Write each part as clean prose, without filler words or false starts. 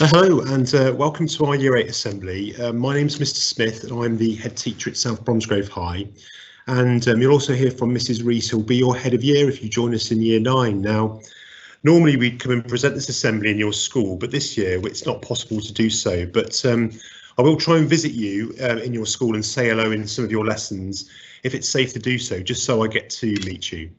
Hello and welcome to our Year 8 Assembly. My name's Mr Smith and I'm the head teacher at South Bromsgrove High. And you'll also hear from Mrs Rees, who'll be your head of year if you join us in Year 9. Now, normally we'd come and present this assembly in your school, but this year it's not possible to do so. But I will try and visit you in your school and say hello in some of your lessons, if it's safe to do so, just so I get to meet you.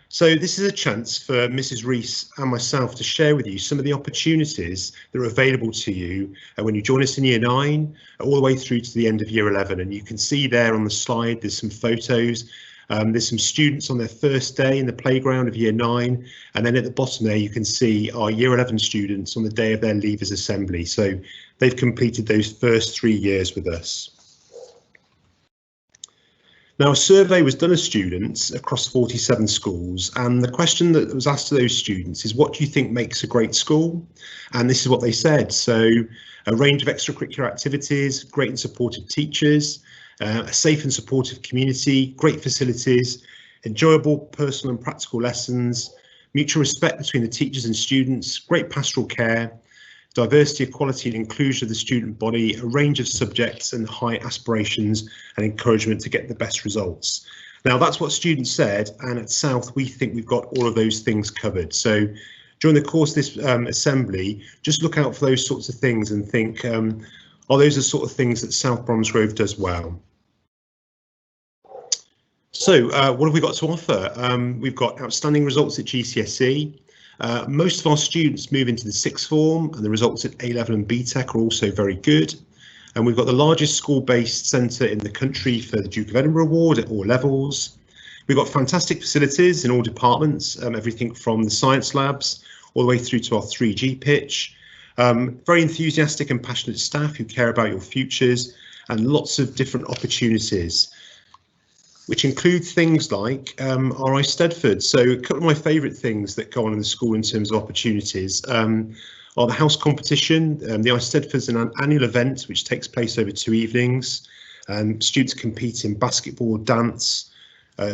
So this is a chance for Mrs Rees and myself to share with you some of the opportunities that are available to you when you join us in Year 9, all the way through to the end of Year 11. And you can see there on the slide, there's some photos. There's some students on their first day in the playground of Year 9. And then at the bottom there, you can see our Year 11 students on the day of their Leavers Assembly. So they've completed those first 3 years with us. Now, a survey was done of students across 47 schools, and the question that was asked to those students is, what do you think makes a great school? And this is what they said. So a range of extracurricular activities, great and supportive teachers, a safe and supportive community, great facilities, enjoyable personal and practical lessons, mutual respect between the teachers and students, great pastoral care, diversity, equality and inclusion of the student body, a range of subjects and high aspirations and encouragement to get the best results. Now that's what students said, and at South we think we've got all of those things covered. So during the course of this assembly, just look out for those sorts of things and think, are those the sort of things that South Bromsgrove does well? So what have we got to offer? We've got outstanding results at GCSE. Most of our students move into the sixth form, and the results at A-level and BTEC are also very good. And we've got the largest school-based centre in the country for the Duke of Edinburgh Award at all levels. We've got fantastic facilities in all departments, everything from the science labs all the way through to our 3G pitch. Very enthusiastic and passionate staff who care about your futures, and lots of different opportunities, which include things like our Eisteddfod. So a couple of my favourite things that go on in the school in terms of opportunities are the house competition. The Eisteddfod is an annual event which takes place over 2 evenings. Students compete in basketball, dance,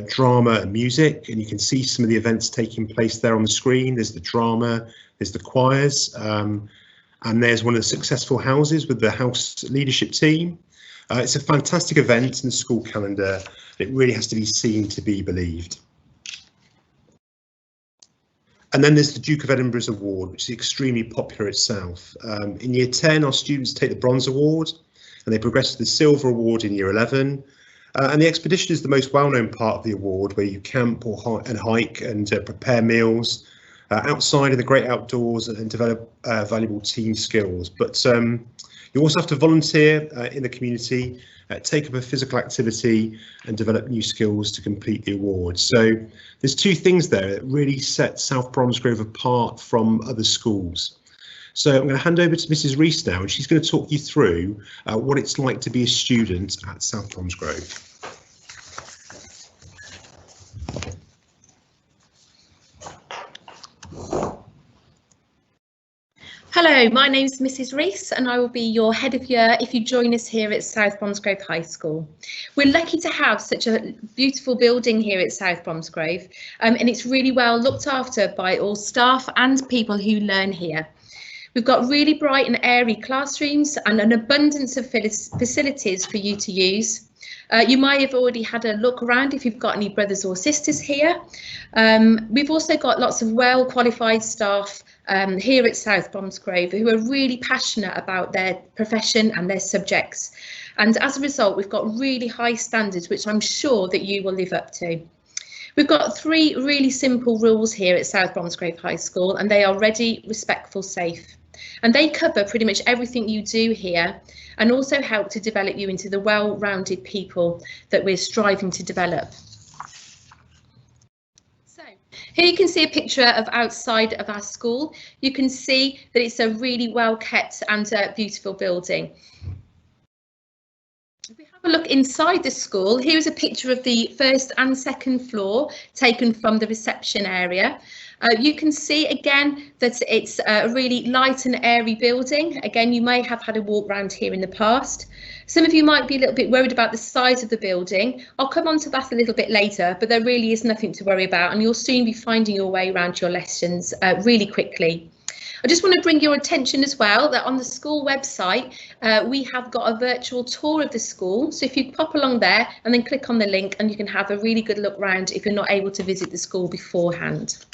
drama and music, and you can see some of the events taking place there on the screen. There's the drama, there's the choirs, and there's one of the successful houses with the house leadership team. It's a fantastic event in the school calendar. It really has to be seen to be believed. And then there's the Duke of Edinburgh's Award, which is extremely popular itself. In Year 10, our students take the Bronze Award, and they progress to the Silver Award in Year 11. And the expedition is the most well-known part of the award, where you camp and hike and prepare meals outside in the great outdoors and develop valuable team skills. But you also have to volunteer in the community, take up a physical activity and develop new skills to complete the award. So there's 2 things there that really set South Bromsgrove apart from other schools. So I'm going to hand over to Mrs Rees now, and she's going to talk you through what it's like to be a student at South Bromsgrove. Hello, my name's Mrs Rees and I will be your head of year if you join us here at South Bromsgrove High School. We're lucky to have such a beautiful building here at South Bromsgrove, and it's really well looked after by all staff and people who learn here. We've got really bright and airy classrooms and an abundance of facilities for you to use. You might have already had a look around if you've got any brothers or sisters here. We've also got lots of well-qualified staff here at South Bromsgrove who are really passionate about their profession and their subjects. And as a result, we've got really high standards, which I'm sure that you will live up to. We've got 3 really simple rules here at South Bromsgrove High School, and they are ready, respectful, safe. And they cover pretty much everything you do here, and also help to develop you into the well-rounded people that we're striving to develop. So here you can see a picture of outside of our school. You can see that it's a really well kept and beautiful building. If we have a look inside the school, here's a picture of the 1st and 2nd floor taken from the reception area. You can see again that it's a really light and airy building. Again, you may have had a walk around here in the past. Some of you might be a little bit worried about the size of the building. I'll come on to that a little bit later, but there really is nothing to worry about, and you'll soon be finding your way around your lessons really quickly. I just want to bring your attention as well that on the school website we have got a virtual tour of the school, so if you pop along there and then click on the link and you can have a really good look round if you're not able to visit the school beforehand.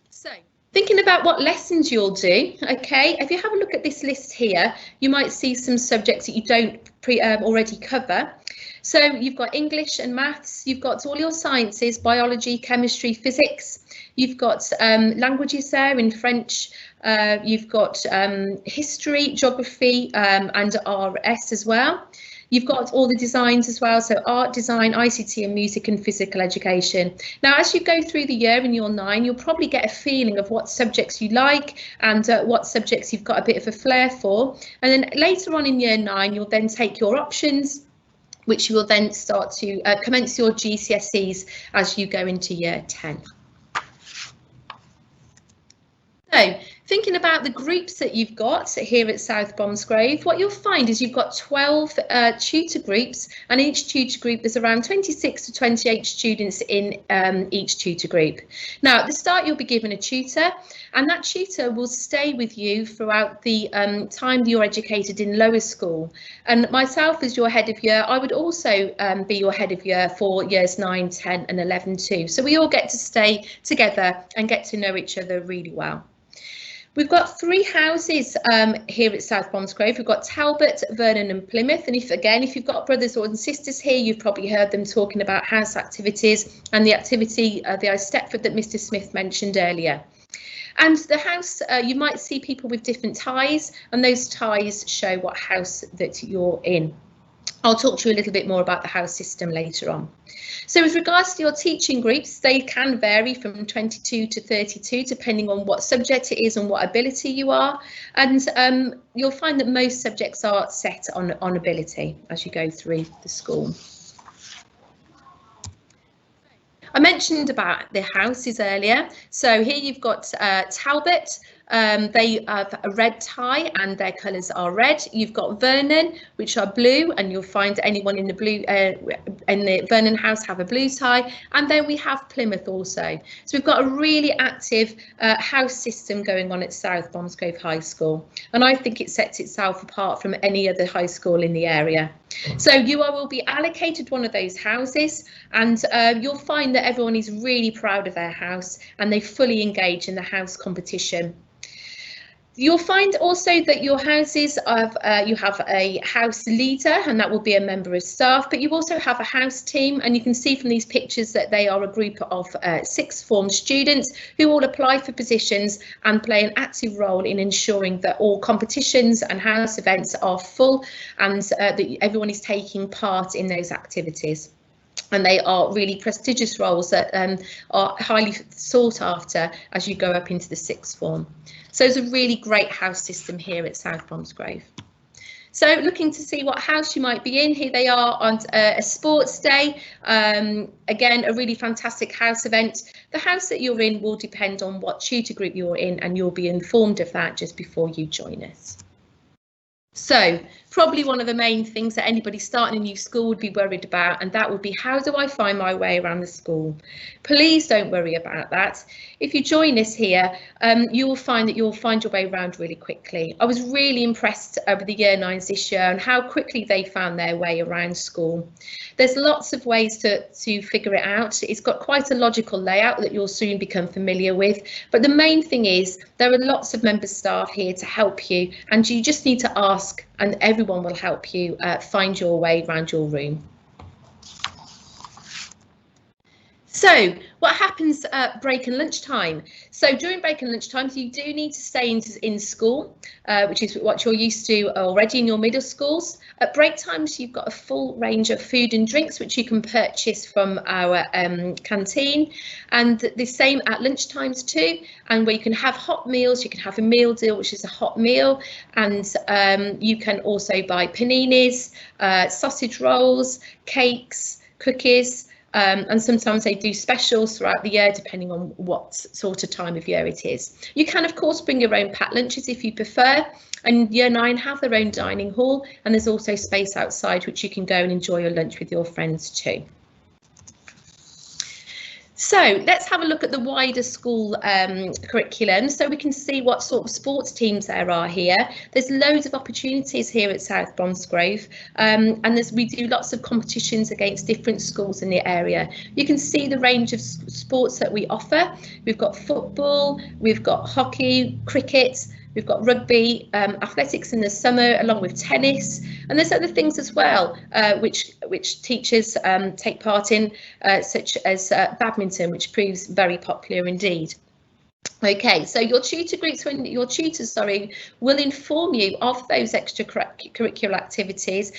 So, thinking about what lessons you'll do, okay, if you have a look at this list here, you might see some subjects that you don't already cover. So you've got English and maths, you've got all your sciences, biology, chemistry, physics, you've got languages there in French, you've got history, geography and RS as well. You've got all the designs as well, so art, design, ICT and music and physical education. Now, as you go through the year in Year 9, you'll probably get a feeling of what subjects you like and what subjects you've got a bit of a flair for. And then later on in Year 9, you'll then take your options, which you will then start to commence your GCSEs as you go into Year 10. So, thinking about the groups that you've got here at South Bromsgrove, what you'll find is you've got 12 tutor groups, and each tutor group is around 26 to 28 students in each tutor group. Now, at the start, you'll be given a tutor, and that tutor will stay with you throughout the time that you're educated in lower school. And myself, as your head of year, I would also be your head of year for years 9, 10 and 11 too. So we all get to stay together and get to know each other really well. We've got 3 houses here at South Bromsgrove. We've got Talbot, Vernon and Plymouth. And if you've got brothers or sisters here, you've probably heard them talking about house activities and the activity, the I Stepford that Mr Smith mentioned earlier. And the house, you might see people with different ties, and those ties show what house that you're in. I'll talk to you a little bit more about the house system later on. So with regards to your teaching groups, they can vary from 22 to 32 depending on what subject it is and what ability you are. And you'll find that most subjects are set on ability as you go through the school. I mentioned about the houses earlier. So here you've got Talbot. They have a red tie and their colours are red. You've got Vernon, which are blue, and you'll find anyone in the blue in the Vernon house have a blue tie. And then we have Plymouth also. So we've got a really active house system going on at South Bromsgrove High School, and I think it sets itself apart from any other high school in the area. So you will be allocated one of those houses, and you'll find that everyone is really proud of their house and they fully engage in the house competition. You'll find also that your houses you have a house leader, and that will be a member of staff, but you also have a house team, and you can see from these pictures that they are a group of sixth form students who all apply for positions and play an active role in ensuring that all competitions and house events are full and that everyone is taking part in those activities. And they are really prestigious roles that are highly sought after as you go up into the sixth form. So it's a really great house system here at South Bromsgrove. So looking to see what house you might be in, here they are on a sports day. Again, a really fantastic house event. The house that you're in will depend on what tutor group you're in, and you'll be informed of that just before you join us. So probably one of the main things that anybody starting a new school would be worried about, and that would be, how do I find my way around the school? Please don't worry about that. If you join us here, you will find that you'll find your way around really quickly. I was really impressed over the Year 9s this year and how quickly they found their way around school. There's lots of ways to figure it out. It's got quite a logical layout that you'll soon become familiar with. But the main thing is there are lots of member staff here to help you, and you just need to ask and everyone will help you find your way around your room. So what happens at break and lunchtime? So during break and lunchtime, you do need to stay in school, which is what you're used to already in your middle schools. At break times, you've got a full range of food and drinks, which you can purchase from our canteen, and the same at lunchtimes too. And where you can have hot meals, you can have a meal deal, which is a hot meal, and you can also buy paninis, sausage rolls, cakes, cookies. And sometimes they do specials throughout the year depending on what sort of time of year it is. You can of course bring your own packed lunches if you prefer, and Year 9 have their own dining hall, and there's also space outside which you can go and enjoy your lunch with your friends too. So let's have a look at the wider school curriculum so we can see what sort of sports teams there are here. There's loads of opportunities here at South Bromsgrove, and we do lots of competitions against different schools in the area. You can see the range of sports that we offer. We've got football, we've got hockey, cricket, we've got rugby, athletics in the summer, along with tennis, and there's other things as well, which teachers take part in, such as badminton, which proves very popular indeed. Okay, so your tutor groups, when your tutors, will inform you of those extracurricular activities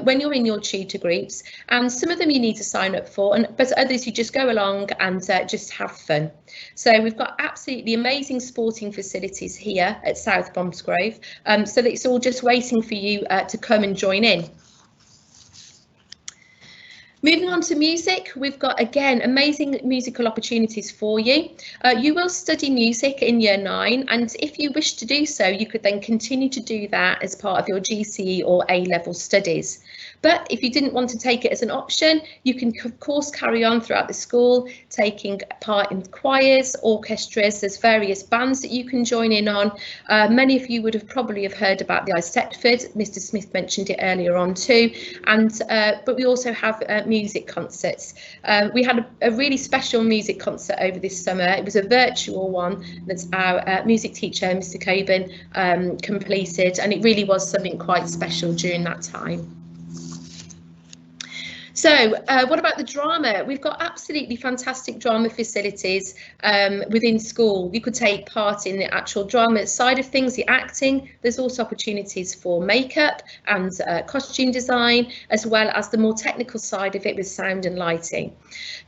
when you're in your tutor groups, and some of them you need to sign up for, but others you just go along and just have fun. So we've got absolutely amazing sporting facilities here at South Bromsgrove, so that it's all just waiting for you to come and join in. Moving on to music, we've got, again, amazing musical opportunities for you. You will study music in Year 9, and if you wish to do so, you could then continue to do that as part of your GCE or A-level studies. But if you didn't want to take it as an option, you can of course carry on throughout the school, taking part in choirs, orchestras. There's various bands that you can join in on. Many of you would have probably heard about the Eisteddfod. Mr. Smith mentioned it earlier on too. And but we also have music concerts. We had a really special music concert over this summer. It was a virtual one that our music teacher, Mr. Coben, completed, and it really was something quite special during that time. So what about the drama? We've got absolutely fantastic drama facilities within school. You could take part in the actual drama side of things, the acting. There's also opportunities for makeup and costume design, as well as the more technical side of it with sound and lighting.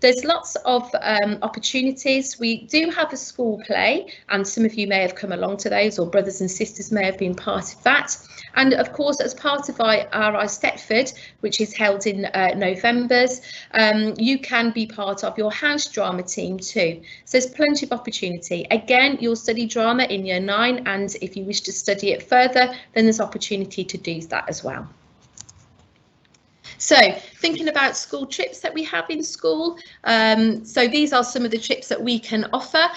There's lots of opportunities. We do have a school play, and some of you may have come along to those, or brothers and sisters may have been part of that. And of course, as part of our Eisteddfod, which is held in November, you can be part of your house drama team too. So there's plenty of opportunity. Again, you'll study drama in Year 9, and if you wish to study it further, then there's opportunity to do that as well. So thinking about school trips that we have in school, so these are some of the trips that we can offer.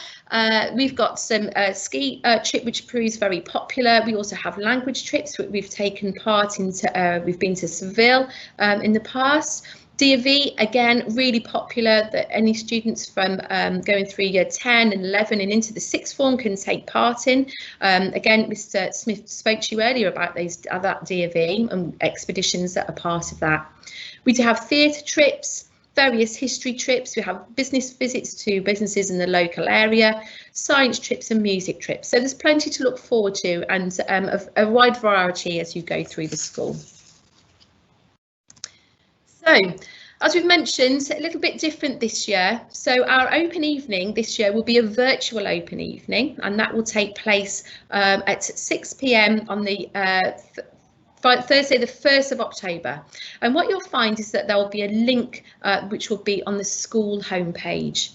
We've got some ski trip which proves very popular. We also have language trips which we've taken part into. We've been to Seville in the past. D&V, again, really popular, that any students from going through Year 10 and 11 and into the sixth form can take part in. Again, Mr. Smith spoke to you earlier about that D&V and expeditions that are part of that. We do have theatre trips, various history trips. We have business visits to businesses in the local area, science trips and music trips. So there's plenty to look forward to, and a wide variety as you go through the school. So, as we've mentioned, a little bit different this year. So our open evening this year will be a virtual open evening, and that will take place at 6 p.m. on the Thursday, the 1st of October. And what you'll find is that there will be a link which will be on the school homepage.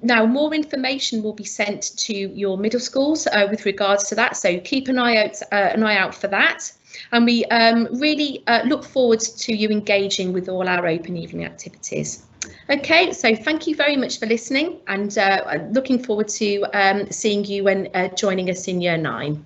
Now, more information will be sent to your middle schools with regards to that, so keep an eye out for that. And we really look forward to you engaging with all our open evening activities. Okay, so thank you very much for listening, and looking forward to seeing you when joining us in Year 9.